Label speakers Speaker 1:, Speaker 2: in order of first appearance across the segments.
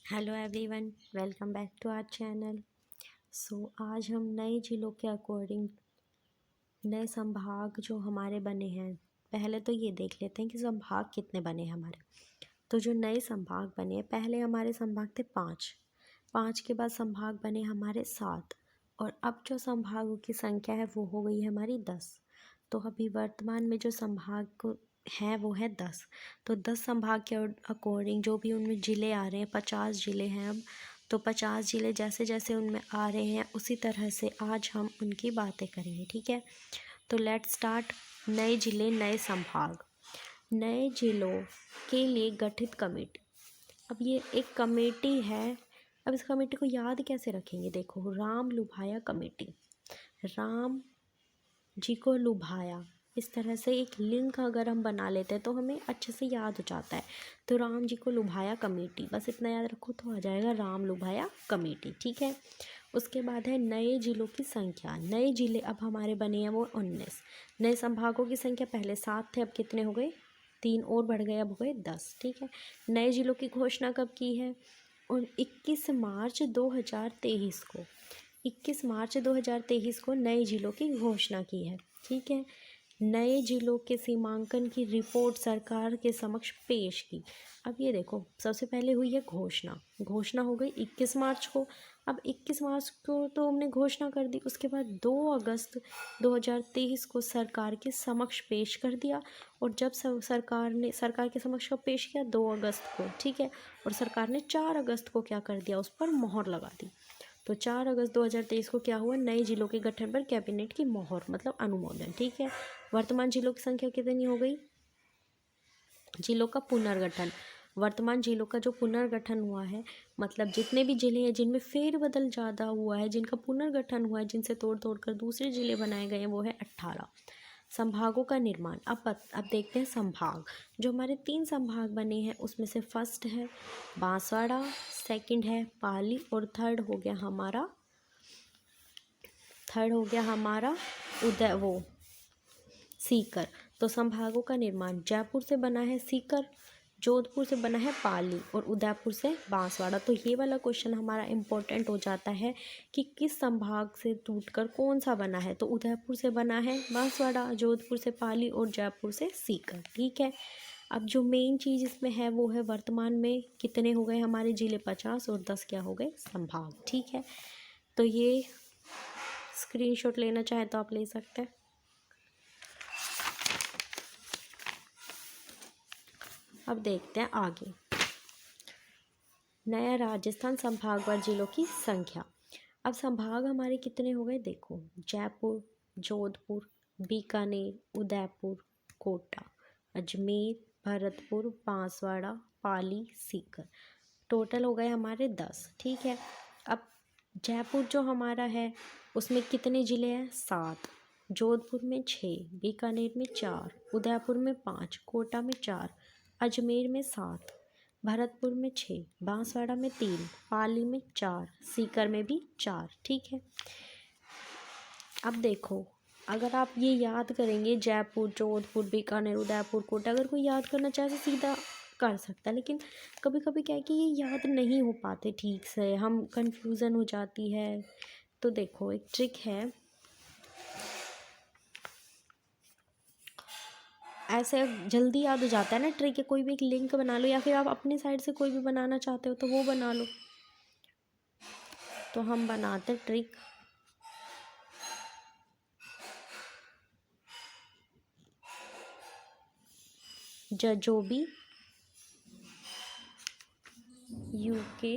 Speaker 1: Hello everyone, welcome back to our channel. आज हम नए जिलों के अकॉर्डिंग नए संभाग जो हमारे बने हैं, पहले तो ये देख लेते हैं कि संभाग कितने बने हैं हमारे। तो जो नए संभाग बने हैं, पहले हमारे संभाग थे 5, 5 के बाद संभाग बने हमारे 7 और अब जो संभागों की संख्या है वो हो गई है हमारी 10। तो अभी वर्तमान में जो संभाग हैं वो है 10। तो 10 संभाग के अकॉर्डिंग जो भी उनमें ज़िले आ रहे हैं, 50 ज़िले हैं अब। तो 50 ज़िले जैसे जैसे उनमें आ रहे हैं उसी तरह से आज हम उनकी बातें करेंगे, ठीक है। तो लेट्स स्टार्ट। नए ज़िले, नए संभाग। नए ज़िलों के लिए गठित कमेटी। अब ये एक कमेटी है। अब इस कमेटी को याद कैसे रखेंगे? देखो, राम लुभाया कमेटी, राम जी को लुभाया, इस तरह से एक लिंक अगर हम बना लेते हैं तो हमें अच्छे से याद हो जाता है। तो राम जी को लुभाया कमेटी, बस इतना याद रखो तो आ जाएगा राम लुभाया कमेटी, ठीक है। उसके बाद है नए जिलों की संख्या। नए जिले अब हमारे बने हैं वो 19। नए संभागों की संख्या पहले 7 थे, अब कितने हो गए? 3 और बढ़ गए, अब हो गए 10, ठीक है। नए जिलों की घोषणा कब की है? और 21 मार्च 2023 को, 21 मार्च 2023 को नए जिलों की घोषणा की है, ठीक है। नए जिलों के सीमांकन की रिपोर्ट सरकार के समक्ष पेश की। अब ये देखो, सबसे पहले हुई है घोषणा, घोषणा हो गई 21 मार्च को। अब 21 मार्च को तो हमने घोषणा कर दी, उसके बाद 2 अगस्त 2023 को सरकार के समक्ष पेश कर दिया। और जब सरकार के समक्ष कब पेश किया? 2 अगस्त को, ठीक है। और सरकार ने 4 अगस्त को क्या कर दिया? उस पर मोहर लगा दी। तो 4 अगस्त 2023 को क्या हुआ? नए जिलों के गठन पर कैबिनेट की मोहर, मतलब अनुमोदन, ठीक है। वर्तमान जिलों की संख्या कितनी हो गई? जिलों का पुनर्गठन। वर्तमान जिलों का जो पुनर्गठन हुआ है, मतलब जितने भी जिले हैं जिनमें फेरबदल ज़्यादा हुआ है, जिनका पुनर्गठन हुआ है, जिनसे तोड़ तोड़ कर दूसरे जिले बनाए गए हैं, वो है 18। संभागों का निर्माण। अब देखते हैं संभाग। जो हमारे 3 संभाग बने हैं उसमें से फर्स्ट है बांसवाड़ा, सेकंड है पाली और थर्ड हो गया हमारा सीकर। तो संभागों का निर्माण, जयपुर से बना है सीकर, जोधपुर से बना है पाली और उदयपुर से बांसवाड़ा। तो ये वाला क्वेश्चन हमारा इम्पोर्टेंट हो जाता है कि किस संभाग से टूटकर कौन सा बना है। तो उदयपुर से बना है बांसवाड़ा, जोधपुर से पाली और जयपुर से सीकर, ठीक है। अब जो मेन चीज़ इसमें है वो है वर्तमान में कितने हो गए हमारे जिले? 50 और 10 क्या हो गए? संभाग, ठीक है। तो ये स्क्रीनशॉट लेना चाहे तो आप ले सकते हैं। अब देखते हैं आगे। नया राजस्थान संभागवार जिलों की संख्या। अब संभाग हमारे कितने हो गए? देखो, जयपुर, जोधपुर, बीकानेर, उदयपुर, कोटा, अजमेर, भरतपुर, बांसवाड़ा, पाली, सीकर। टोटल हो गए हमारे 10, ठीक है। अब जयपुर जो हमारा है उसमें कितने ज़िले हैं? 7। जोधपुर में 6, बीकानेर में 4, उदयपुर में 5, कोटा में 4, अजमेर में 7, भरतपुर में 6, बांसवाड़ा में 3, पाली में 4, सीकर में भी 4, ठीक है। अब देखो, अगर आप ये याद करेंगे जयपुर, जोधपुर, बीकानेर, उदयपुर, कोटा, अगर कोई याद करना चाहे तो सीधा कर सकता है। लेकिन कभी कभी क्या है कि ये याद नहीं हो पाते ठीक से, हम कंफ्यूजन हो जाती है। तो देखो, एक ट्रिक है, ऐसे जल्दी याद हो जाता है ना। ट्रिक है, कोई भी एक लिंक बना लो या फिर आप अपने साइड से कोई भी बनाना चाहते हो तो वो बना लो। तो हम बनाते ट्रिक। जजोबी यूके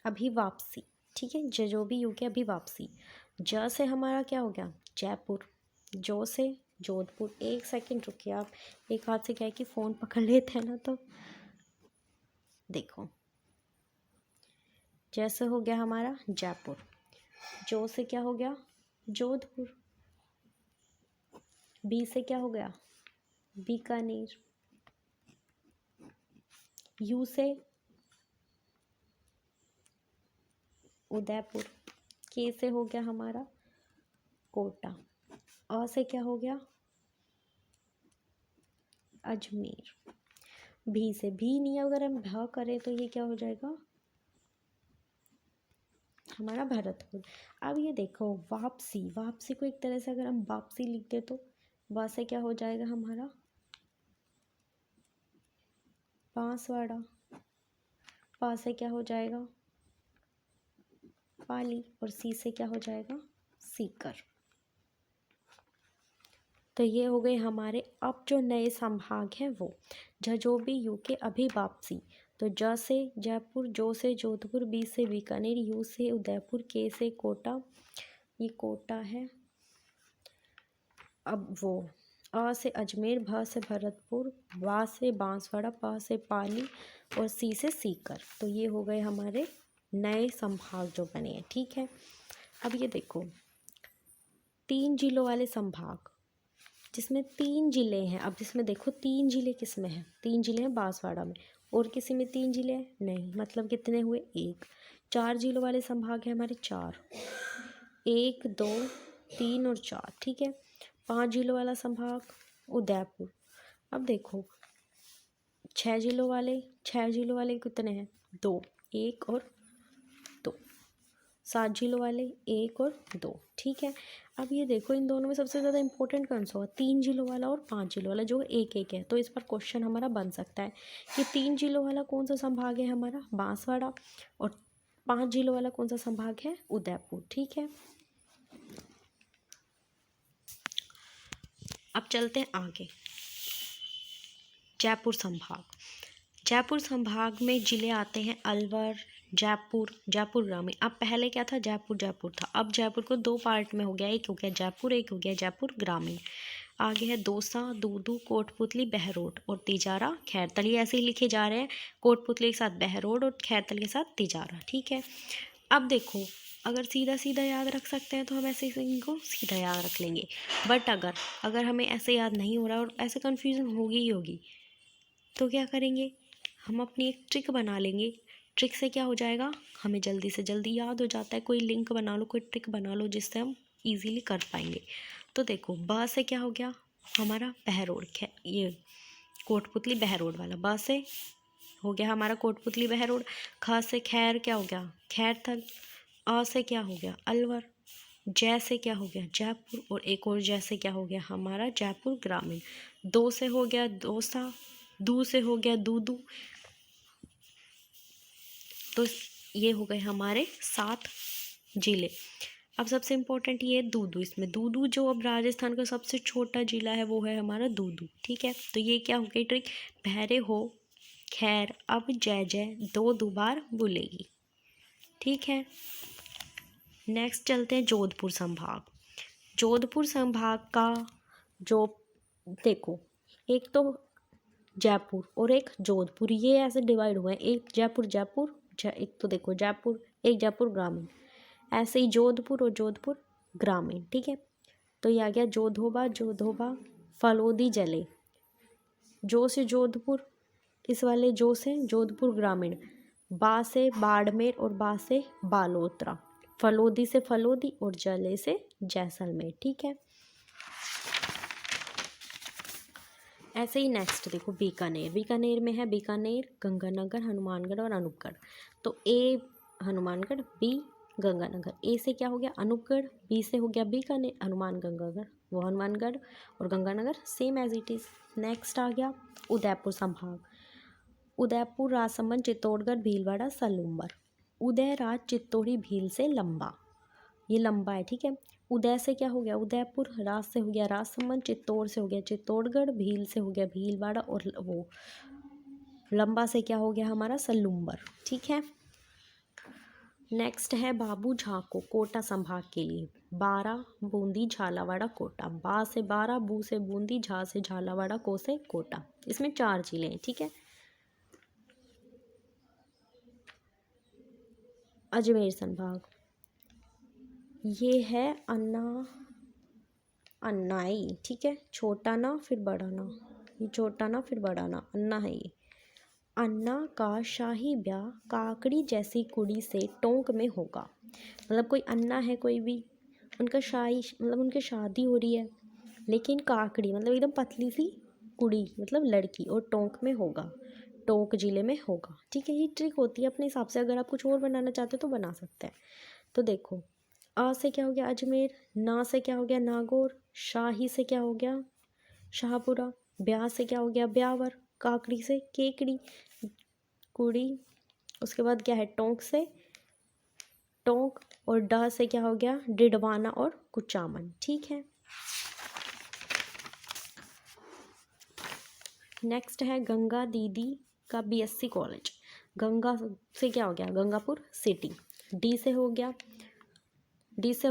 Speaker 1: अभी वापसी, ठीक है। जजोबी यूके अभी वापसी। ज से हमारा क्या हो गया? जयपुर। जो से जोधपुर। एक सेकंड रुकिए आप, एक हाथ से क्या है कि फ़ोन पकड़ लेते हैं ना, तो देखो, जैसे हो गया हमारा जयपुर। जो से क्या हो गया? जोधपुर। बी से क्या हो गया? बीकानेर। यू से उदयपुर। के से हो गया हमारा कोटा। अ से क्या हो गया? अजमेर। भी से भी नहीं, अगर हम भ करें तो ये क्या हो जाएगा हमारा भरतपुर। अब ये देखो वापसी, वापसी को एक तरह से अगर हम वापसी लिख दे तो वा से क्या हो जाएगा हमारा बांसवाड़ा। पा से क्या हो जाएगा पाली, और सी से क्या हो जाएगा सीकर। तो ये हो गए हमारे अब जो नए संभाग हैं वो झझोबी, यू के अभी वापसी। तो ज से जयपुर, जो से जोधपुर, बी से बीकानेर, यू से उदयपुर, के से कोटा, ये कोटा है। अब वो अ से अजमेर, भ से भरतपुर, वा से बांसवाड़ा, प से पाली और सी से सीकर। तो ये हो गए हमारे नए संभाग जो बने हैं। ठीक है, अब ये देखो 3 जिलों वाले संभाग जिसमें 3 जिले हैं। अब जिसमें देखो 3 जिले किस में हैं, 3 जिले हैं बांसवाड़ा में, और किसी में 3 जिले हैं नहीं, मतलब कितने हुए 1। 4 जिलों वाले संभाग है हमारे 4, 1 2 3 और 4। ठीक है, 5 जिलों वाला संभाग उदयपुर। अब देखो 6 जिलों वाले कितने हैं 2, 1 और 2। 7 जिलों वाले 1 और 2। ठीक है, अब ये देखो इन दोनों में सबसे ज़्यादा इंपॉर्टेंट कौन सा हुआ, 3 जिलों वाला और 5 जिलों वाला, जो 1 1 है। तो इस पर क्वेश्चन हमारा बन सकता है कि 3 जिलों वाला कौन सा संभाग है हमारा बांसवाड़ा, और 5 जिलों वाला कौन सा संभाग है उदयपुर। ठीक है, अब चलते हैं आगे। जयपुर संभाग, जयपुर संभाग में जिले आते हैं अलवर, जयपुर, जयपुर ग्रामीण। अब पहले क्या था जयपुर था, अब जयपुर को 2 पार्ट में हो गया, एक हो गया जयपुर, एक हो गया जयपुर ग्रामीण। आगे है दौसा, दूदू, कोटपुतली, बहरोड और तिजारा, खैरतल। ये ऐसे ही लिखे जा रहे हैं, कोटपुतली के साथ बहरोड और खैरतल के साथ तिजारा। ठीक है, अब देखो अगर सीधा सीधा याद रख सकते हैं तो हम ऐसे इनको सीधा याद रख लेंगे, बट अगर हमें ऐसे याद नहीं हो रहा और ऐसे कन्फ्यूज़न होगी ही होगी तो क्या करेंगे, हम अपनी एक ट्रिक बना लेंगे। ट्रिक से क्या हो जाएगा, हमें जल्दी से जल्दी याद हो जाता है। कोई लिंक बना लो, कोई ट्रिक बना लो जिससे हम इजीली कर पाएंगे। तो देखो ब से क्या हो गया हमारा बहरोड, ये कोटपुतली बहरोड वाला। ब से हो गया हमारा कोटपुतली बहरोड। ख से खैर क्या हो गया खैरथल। अ से क्या हो गया अलवर। जय से क्या हो गया जयपुर, और एक और जय से क्या हो गया हमारा जयपुर ग्रामीण। दो से हो गया दौसा, दू से हो गया दूदू। तो ये हो गए हमारे 7 जिले। अब सबसे इम्पोर्टेंट ये दूदू, इसमें दूदू जो अब राजस्थान का सबसे छोटा जिला है वो है हमारा दूदू। ठीक है, तो ये क्या हो गई ट्रिक, बहरे हो खैर अब जय जय 2 दुबार बोलेगी। ठीक है, नेक्स्ट चलते हैं जोधपुर संभाग। जोधपुर संभाग का जो देखो एक तो जयपुर और एक जोधपुर, ये ऐसे डिवाइड हुए हैं, एक जयपुर एक तो देखो जयपुर, एक जयपुर ग्रामीण, ऐसे ही जोधपुर और जोधपुर ग्रामीण। ठीक है, तो ये आ गया जोधोबा फलोदी जले। जो से जोधपुर, इस वाले जो से जोधपुर ग्रामीण। बा से बाड़मेर और बा से बालोतरा। फलोदी से फलोदी और जले से जैसलमेर। ठीक है, ऐसे ही नेक्स्ट देखो बीकानेर में है बीकानेर, गंगानगर, हनुमानगढ़ और अनूपगढ़। तो ए हनुमानगढ़, बी गंगानगर। ए से क्या हो गया अनूपगढ़, बी से हो गया बीकानेर, हनुमानगढ़ और Ganganagar same as it is. Next आ गया उदयपुर संभाग। उदयपुर, राजसमंद, चित्तौड़गढ़, भीलवाड़ा, सलूम्बर। उदय राज चित्तौड़ी भील से लंबा, ये लंबा है। ठीक है, उदय से क्या हो गया उदयपुर, राज से हो गया राजसमंद, चित्तौड़ से हो गया चित्तौड़गढ़, भील से हो गया भीलवाड़ा और वो लंबा से क्या हो गया हमारा सलूम्बर। ठीक है, नेक्स्ट है बाबू झाको कोटा संभाग के लिए। 12 बूंदी, झालावाड़ा, कोटा। बा से 12, बू से बूंदी, झा से झालावाड़ा, को से कोटा। इसमें 4 जिले हैं। ठीक है, अजमेर संभाग, ये है अन्नाई। ठीक है, छोटा ना फिर बड़ा ना, ये छोटा ना फिर बड़ा ना, अन्ना है ये। अन्ना का शाही ब्याह काकड़ी जैसी कुड़ी से टोंक में होगा। मतलब कोई अन्ना है कोई भी, उनका शाही मतलब उनकी शादी हो रही है, लेकिन काकड़ी मतलब एकदम पतली सी कुड़ी मतलब लड़की, और टोंक में होगा, टोंक जिले में होगा। ठीक है, ये ट्रिक होती है अपने हिसाब से, अगर आप कुछ और बनाना चाहते हो तो बना सकते हैं। तो देखो, आ से क्या हो गया अजमेर, ना से क्या हो गया नागौर, शाही से क्या हो गया शाहपुरा, ब्याह से क्या हो गया ब्यावर, काकड़ी से केकड़ी, कुड़ी, उसके बाद क्या है टोंक से टोंक, और डा से क्या हो गया डिडवाना और कुचामन। ठीक है, नेक्स्ट है गंगा दीदी का बीएससी कॉलेज। गंगा से क्या हो गया गंगापुर सिटी, डी से हो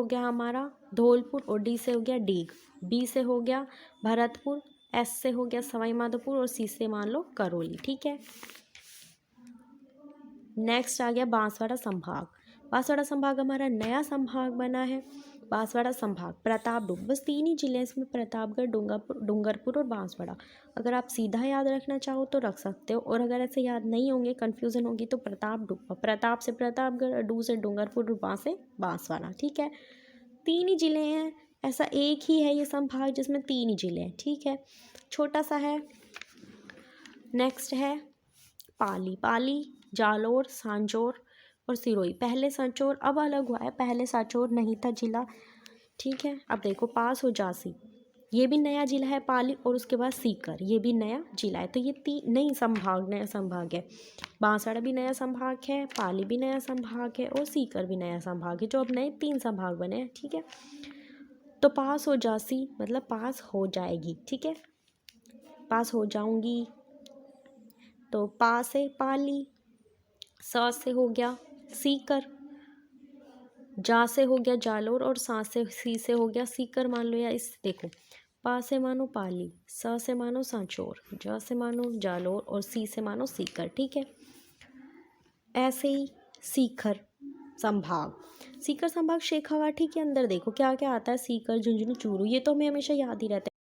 Speaker 1: गया हमारा धौलपुर, और डी से हो गया डीग, बी से हो गया भरतपुर, एस से हो गया सवाई माधोपुर, और सी से मान लो करौली। ठीक है, नेक्स्ट आ गया बांसवाड़ा संभाग। बांसवाड़ा संभाग हमारा नया संभाग बना है। बांसवाड़ा संभाग प्रतापगढ़, बस 3 ही जिले हैं इसमें, प्रतापगढ़, डूंगरपुर और बांसवाड़ा। अगर आप सीधा याद रखना चाहो तो रख सकते हो, और अगर ऐसे याद नहीं होंगे, कन्फ्यूज़न होगी, तो प्रताप से प्रतापगढ़, डू से डूंगरपुर, बां से बांसवाड़ा। ठीक है, 3 ही जिले हैं, ऐसा एक ही है ये संभाग जिसमें 3 ही जिले हैं। ठीक है, छोटा सा है। नेक्स्ट है पाली। पाली, जालोर, सांचौर और सिरोही। पहले सांचौर अब अलग हुआ है, पहले सांचौर नहीं था जिला। ठीक है, अब देखो पास हो जासी, ये भी नया जिला है पाली, और उसके बाद सीकर, ये भी नया जिला है। तो ये नया संभाग है। बांसवाड़ा भी नया संभाग है, पाली भी नया संभाग है, और सीकर भी नया संभाग है, जो अब नए 3 संभाग बने हैं। ठीक है, तो पास हो जासी मतलब पास हो जाएगी। ठीक है, पास हो जाऊंगी, तो पा से पाली, सा से हो गया सीकर, जा से हो गया जालोर, और सा से सी से हो गया सीकर मान लो, या इस देखो पा से मानो पाली, सा से मानो सांचौर, जा से मानो जालोर, और सी से मानो सीकर। ठीक है, ऐसे ही सीकर संभाग शेखावाटी के अंदर देखो क्या क्या आता है, सीकर, झुंझुनू, चूरू, ये तो हमें हमेशा याद ही रहता है।